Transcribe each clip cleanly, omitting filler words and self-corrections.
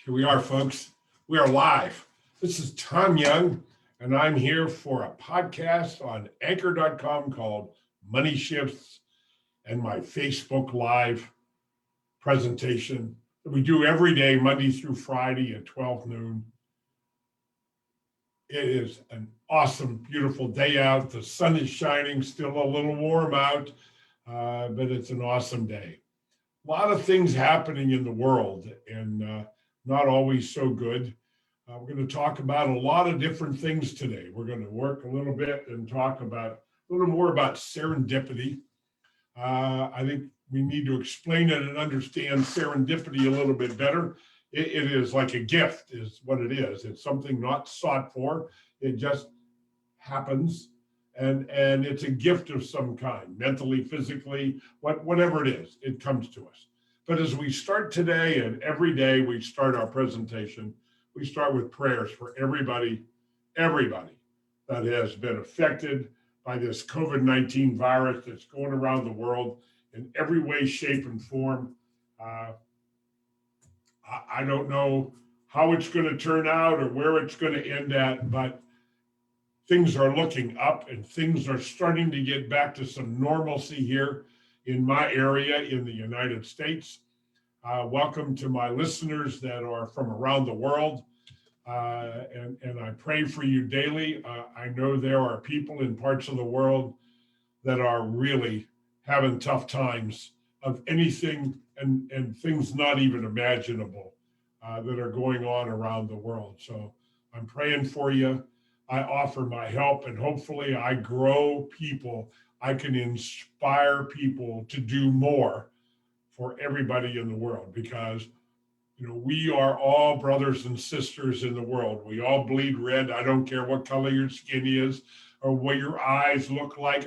Here we are, folks. We are live. This is Tom Young, and I'm here for a podcast on anchor.com called Money Shifts and my Facebook Live presentation that we do every day, Monday through Friday at 12 noon. It is an awesome, beautiful day out. The sun is shining, still a little warm out, but it's an awesome day. A lot of things happening in the world, and not always so good. We're going to talk about a lot of different things today. We're going to work a little bit and talk about a little more about serendipity. I think we need to explain it and understand serendipity a little bit better. It is like a gift is what it is. It's something not sought for. It just happens. And it's a gift of some kind, mentally, physically, whatever it is, it comes to us. But as we start today and every day we start our presentation, we start with prayers for everybody that has been affected by this COVID-19 virus that's going around the world in every way, shape, and form. I don't know how it's going to turn out or where it's going to end at, but things are looking up and things are starting to get back to some normalcy here in my area in the United States. Welcome to my listeners that are from around the world. And I pray for you daily. I know there are people in parts of the world that are really having tough times of anything and things not even imaginable that are going on around the world. So I'm praying for you. I offer my help, and hopefully I grow people. I can inspire people to do more for everybody in the world, because we are all brothers and sisters in the world. We all bleed red. I don't care what color your skin is or what your eyes look like.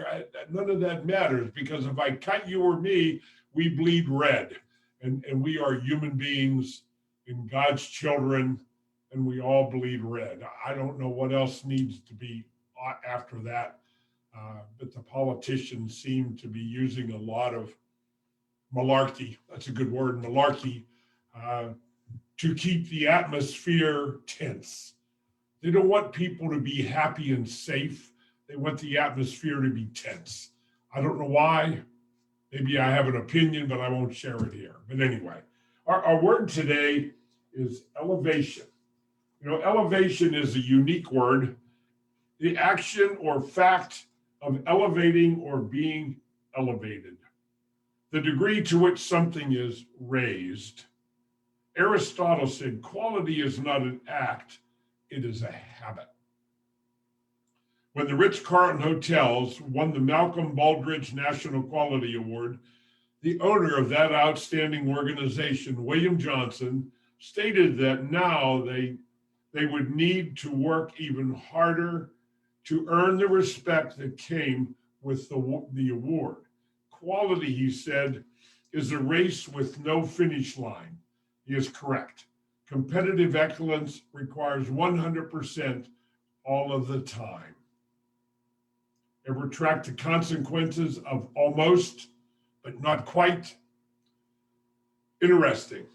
None of that matters, because if I cut you or me, we bleed red, and we are human beings and God's children, and we all bleed red. I don't know what else needs to be after that, but the politicians seem to be using a lot of malarkey, that's a good word, malarkey, to keep the atmosphere tense. They don't want people to be happy and safe. They want the atmosphere to be tense. I don't know why. Maybe I have an opinion, but I won't share it here. But anyway, our word today is elevation. Elevation is a unique word. The action or fact of elevating or being elevated. The degree to which something is raised. Aristotle said, quality is not an act, it is a habit. When the Ritz-Carlton Hotels won the Malcolm Baldrige National Quality Award, the owner of that outstanding organization, William Johnson, stated that now they would need to work even harder to earn the respect that came with the award. Quality, he said, is a race with no finish line. He is correct. Competitive excellence requires 100% all of the time. Ever track the consequences of almost, but not quite? Interesting.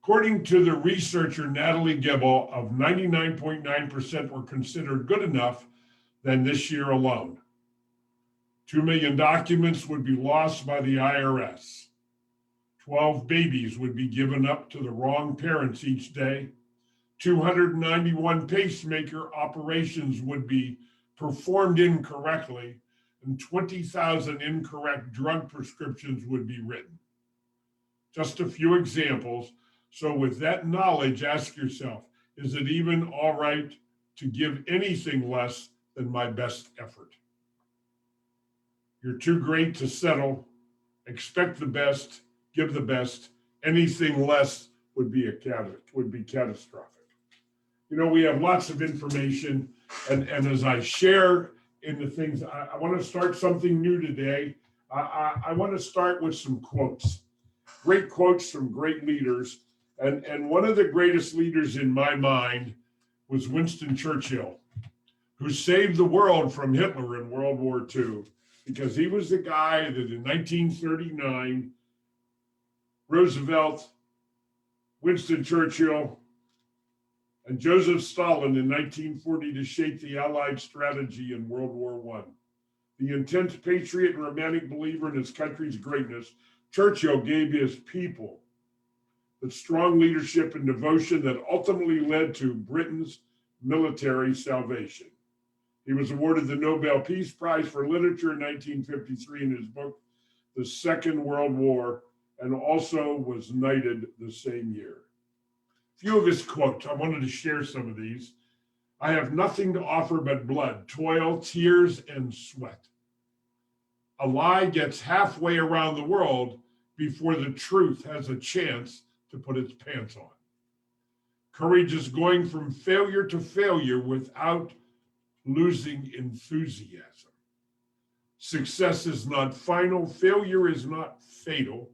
According to the researcher Natalie Gibble, of 99.9% were considered good enough than this year alone. 2 million documents would be lost by the IRS. 12 babies would be given up to the wrong parents each day. 291 pacemaker operations would be performed incorrectly, and 20,000 incorrect drug prescriptions would be written. Just a few examples. So with that knowledge, ask yourself, is it even all right to give anything less than my best effort? You're too great to settle. Expect the best, give the best. Anything less would be catastrophic. We have lots of information, and as I share in the things, I want to start something new today. I want to start with some quotes, great quotes from great leaders. And one of the greatest leaders in my mind was Winston Churchill, who saved the world from Hitler in World War II, because he was the guy that in 1939, Roosevelt, Winston Churchill, and Joseph Stalin in 1940 to shape the Allied strategy in World War I. The intense patriot and romantic believer in his country's greatness, Churchill gave his people the strong leadership and devotion that ultimately led to Britain's military salvation. He was awarded the Nobel Peace Prize for Literature in 1953 in his book, The Second World War, and also was knighted the same year. A few of his quotes, I wanted to share some of these. I have nothing to offer but blood, toil, tears, and sweat. A lie gets halfway around the world before the truth has a chance to put its pants on. Courage is going from failure to failure without losing enthusiasm. Success is not final, failure is not fatal.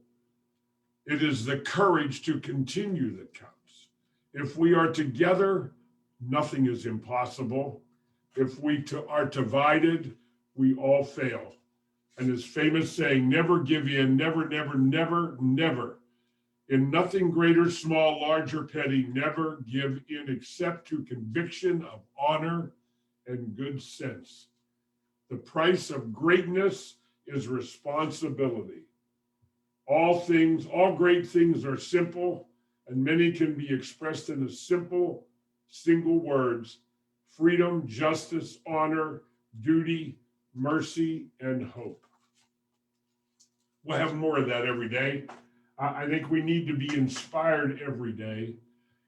It is the courage to continue that counts. If we are together, nothing is impossible. If we are divided, we all fail. And his famous saying, never give in, never, never, never, never. In nothing greater, small, large, or petty, never give in except to conviction of honor and good sense. The price of greatness is responsibility. All great things are simple, and many can be expressed in a simple, single words: freedom, justice, honor, duty, mercy, and hope. We'll have more of that every day. I think we need to be inspired every day.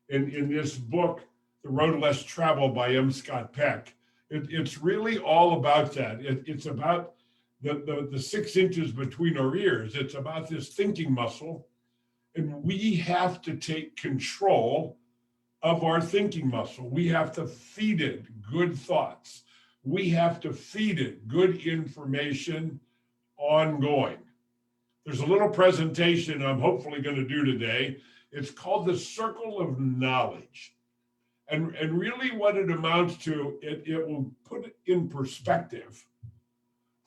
In this book, The Road Less Traveled by M. Scott Peck, it's really all about that. It's about the 6 inches between our ears. It's about this thinking muscle. And we have to take control of our thinking muscle. We have to feed it good thoughts. We have to feed it good information ongoing. There's a little presentation I'm hopefully going to do today. It's called the Circle of Knowledge. And really what it amounts to, it will put it in perspective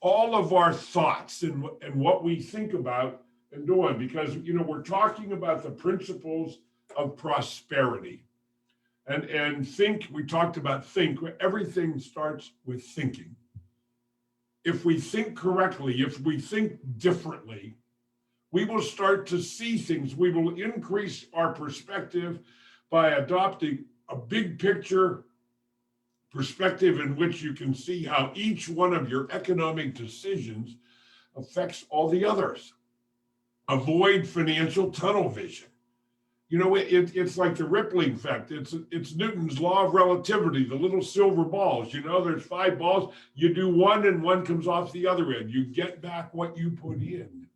all of our thoughts and what we think about and doing, because we're talking about the principles of prosperity. And we talked about everything starts with thinking. If we think correctly, if we think differently, we will start to see things. We will increase our perspective by adopting a big picture perspective in which you can see how each one of your economic decisions affects all the others. Avoid financial tunnel vision. It's like the rippling effect. It's Newton's law of relativity, the little silver balls. There's 5 balls. You do one and one comes off the other end. You get back what you put in.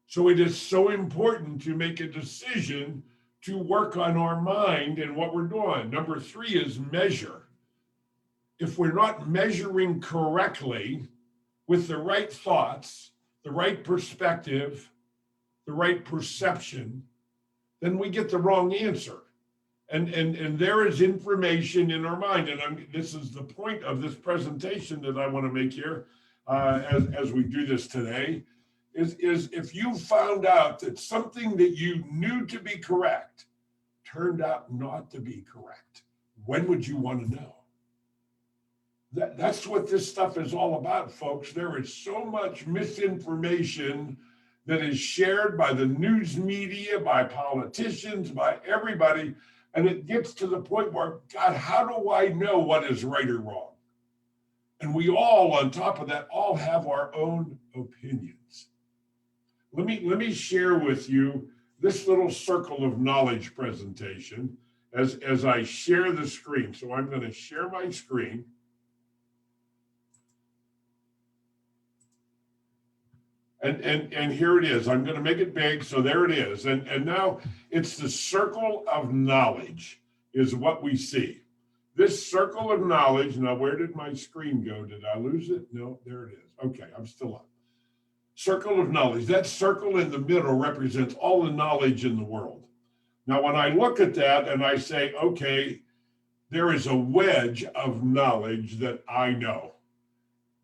So it is so important to make a decision to work on our mind and what we're doing. Number 3 is measure. If we're not measuring correctly with the right thoughts, the right perspective, the right perception, then we get the wrong answer. And there is information in our mind. And this is the point of this presentation that I want to make here as we do this today, is if you found out that something that you knew to be correct turned out not to be correct, when would you want to know? That's what this stuff is all about, folks. There is so much misinformation that is shared by the news media, by politicians, by everybody. And it gets to the point where, God, how do I know what is right or wrong? And we all, on top of that, all have our own opinions. Let me share with you this little circle of knowledge presentation as I share the screen. So I'm going to share my screen. And here it is. I'm going to make it big. So there it is. And now it's the circle of knowledge is what we see. This circle of knowledge. Now, where did my screen go? Did I lose it? No, there it is. Okay, I'm still up. Circle of knowledge. That circle in the middle represents all the knowledge in the world. Now, when I look at that and I say, okay, there is a wedge of knowledge that I know.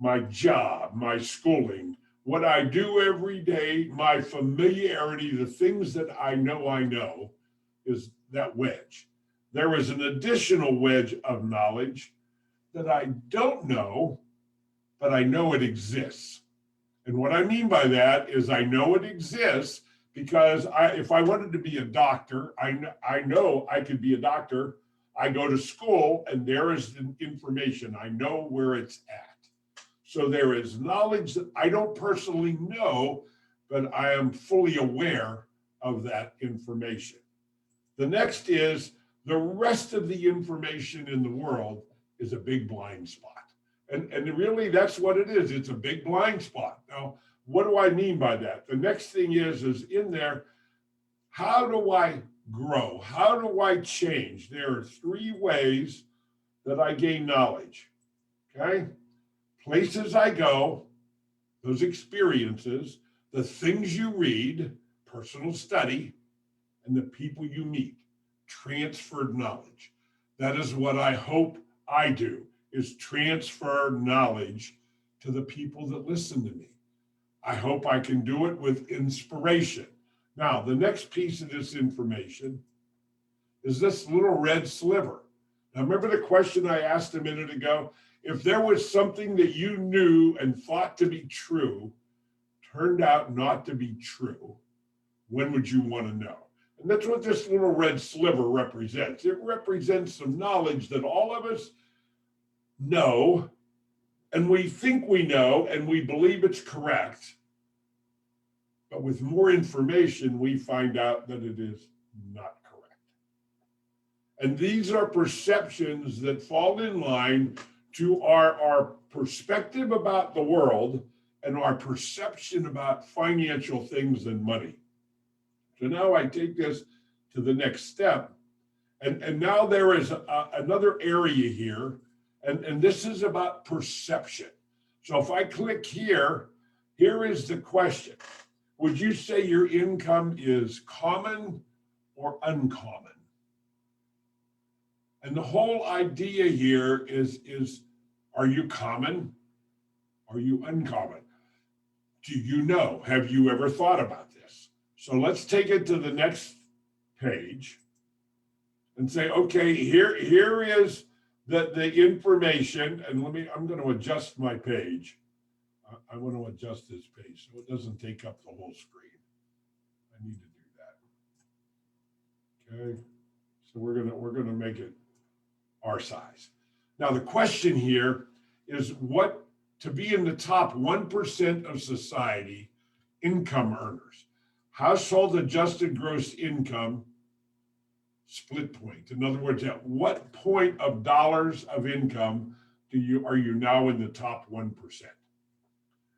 My job, my schooling, what I do every day, my familiarity, the things that I know is that wedge. there is an additional wedge of knowledge that I don't know, but I know it exists. And what I mean by that is I know it exists because if I wanted to be a doctor, I know I could be a doctor. I go to school and there is the information. I know where it's at. So there is knowledge that I don't personally know, but I am fully aware of that information. The next is the rest of the information in the world is a big blind spot. And really that's what it is. It's a big blind spot. Now, what do I mean by that? The next thing is in there, how do I grow? How do I change? There are 3 ways that I gain knowledge, okay? Places I go, those experiences, the things you read, personal study, and the people you meet, transferred knowledge. That is what I hope I do, is transfer knowledge to the people that listen to me. I hope I can do it with inspiration. Now, the next piece of this information is this little red sliver. Now, remember the question I asked a minute ago? If there was something that you knew and thought to be true, turned out not to be true, when would you want to know? And that's what this little red sliver represents. It represents some knowledge that all of us know, and we think we know, and we believe it's correct. But with more information, we find out that it is not correct. And these are perceptions that fall in line to our perspective about the world and our perception about financial things and money. So now I take this to the next step. And now there is another area here, and this is about perception. So if I click here, here is the question. Would you say your income is common or uncommon? And the whole idea here is are you common? Are you uncommon? Do you know? Have you ever thought about this? So let's take it to the next page and say, okay, here is the information. And I'm going to adjust my page. I want to adjust this page so it doesn't take up the whole screen. I need to do that. Okay. So we're gonna make it our size. Now the question here is what to be in the top 1% of society income earners. Household adjusted gross income split point. In other words, at what point of dollars of income are you now in the top 1%?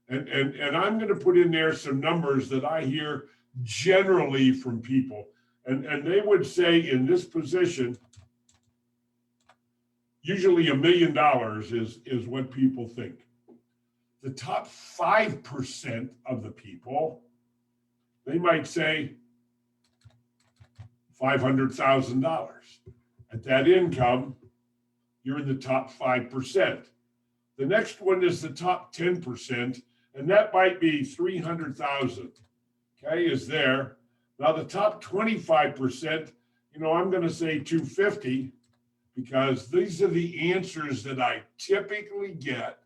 And I'm going to put in there some numbers that I hear generally from people. And they would say in this position, usually $1 million is what people think. The top 5% of the people, they might say $500,000. At that income, you're in the top 5%. The next one is the top 10%. And that might be 300,000, okay, is there. Now the top 25%, I'm going to say 250 because these are the answers that I typically get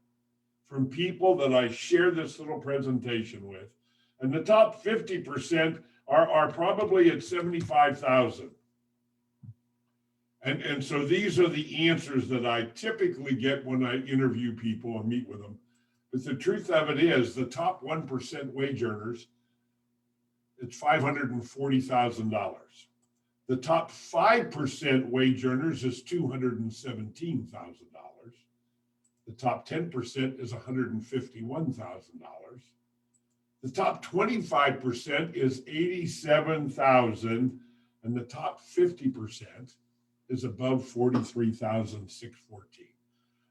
from people that I share this little presentation with. And the top 50% are probably at 75,000. And so these are the answers that I typically get when I interview people and meet with them. But the truth of it is the top 1% wage earners, it's $540,000. The top 5% wage earners is $217,000. The top 10% is $151,000. The top 25% is $87,000, and the top 50% is above $43,614.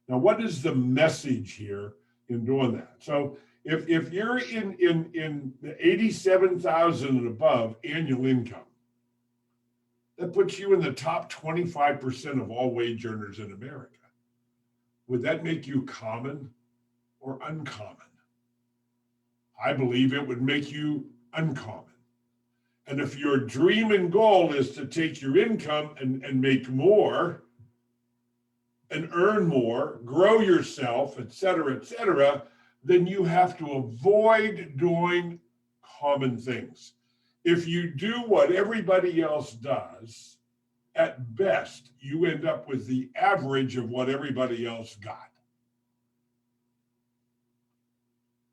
Now, what is the message here in doing that? So if you're in the 87,000 and above annual income, that puts you in the top 25% of all wage earners in America. Would that make you common or uncommon? I believe it would make you uncommon. And if your dream and goal is to take your income and make more and earn more, grow yourself, et cetera, then you have to avoid doing common things. If you do what everybody else does, at best, you end up with the average of what everybody else got.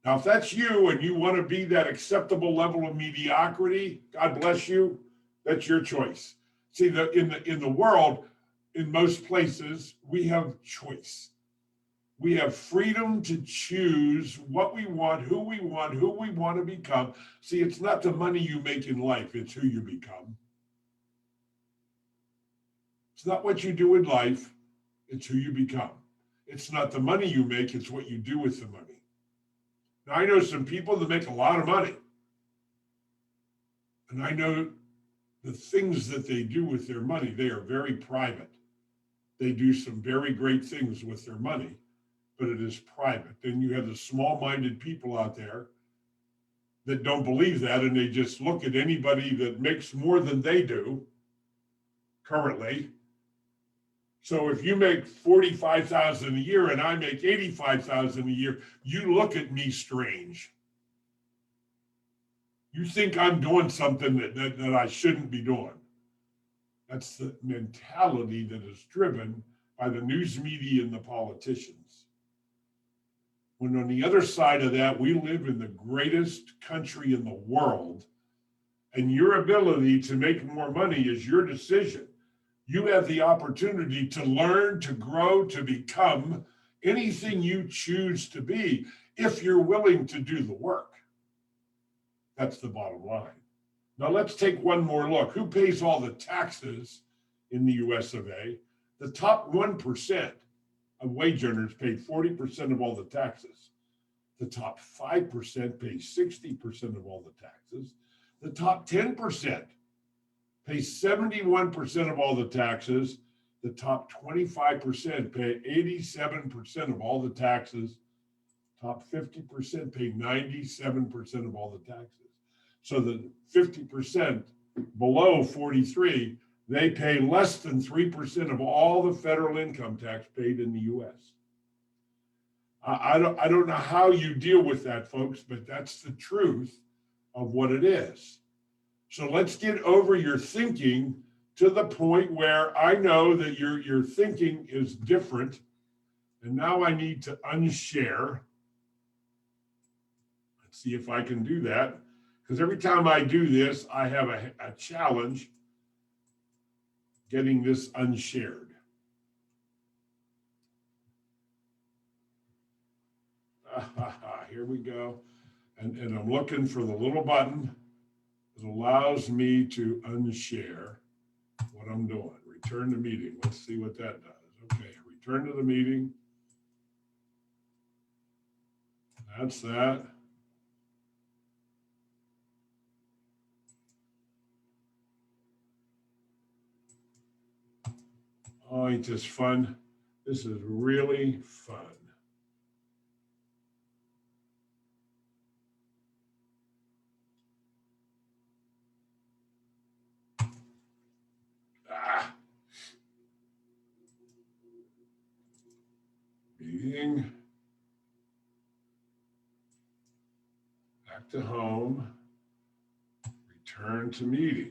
Now, if that's you and you want to be that acceptable level of mediocrity, God bless you, that's your choice. See, in the world, in most places, we have choice. We have freedom to choose what we want, who we want to become. See, it's not the money you make in life, it's who you become. It's not what you do in life, it's who you become. It's not the money you make, it's what you do with the money. Now, I know some people that make a lot of money, and I know the things that they do with their money. They are very private. They do some very great things with their money, but it is private. Then you have the small-minded people out there that don't believe that, and they just look at anybody that makes more than they do currently. So if you make $45,000 a year and I make $85,000 a year, you look at me strange. You think I'm doing something that I shouldn't be doing. That's the mentality that is driven by the news media and the politicians. When on the other side of that, we live in the greatest country in the world, and your ability to make more money is your decision. You have the opportunity to learn, to grow, to become anything you choose to be if you're willing to do the work. That's the bottom line. Now let's take one more look. Who pays all the taxes in the US of A? The top 1% of wage earners pay 40% of all the taxes. The top 5% pay 60% of all the taxes. The top 10% pay 71% of all the taxes. The top 25% pay 87% of all the taxes. Top 50% pay 97% of all the taxes. So the 50% below 43, they pay less than 3% of all the federal income tax paid in the US. I don't know how you deal with that, folks, but that's the truth of what it is. So let's get over your thinking to the point where I know that your thinking is different. And now I need to unshare. Let's see if I can do that. Because every time I do this, I have a challenge getting this unshared. Here we go. And I'm looking for the little button that allows me to unshare what I'm doing. Return to meeting. Let's see what that does. Okay, return to the meeting. That's that. Oh, it's just fun. This is really fun. Meeting. Back to home. Return to meeting.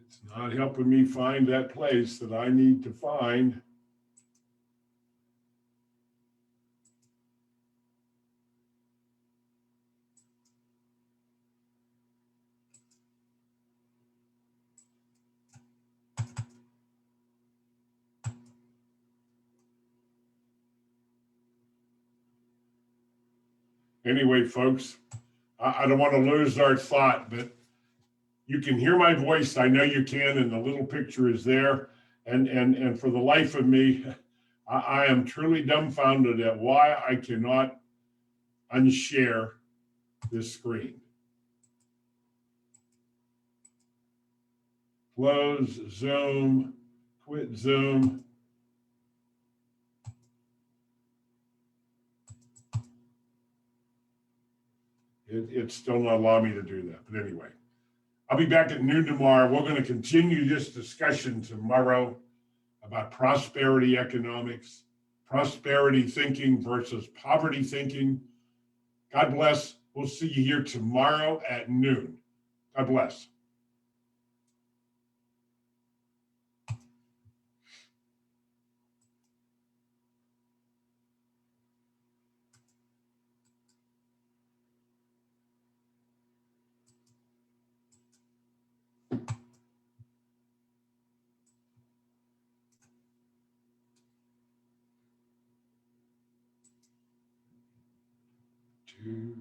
It's not helping me find that place that I need to find. Anyway, folks, I don't want to lose our thought, but you can hear my voice. I know you can, and the little picture is there. And for the life of me, I am truly dumbfounded at why I cannot unshare this screen. Close Zoom, quit Zoom. It's still not allowing me to do that. But anyway, I'll be back at noon tomorrow. We're going to continue this discussion tomorrow about prosperity economics, prosperity thinking versus poverty thinking. God bless. We'll see you here tomorrow at noon. God bless. Two.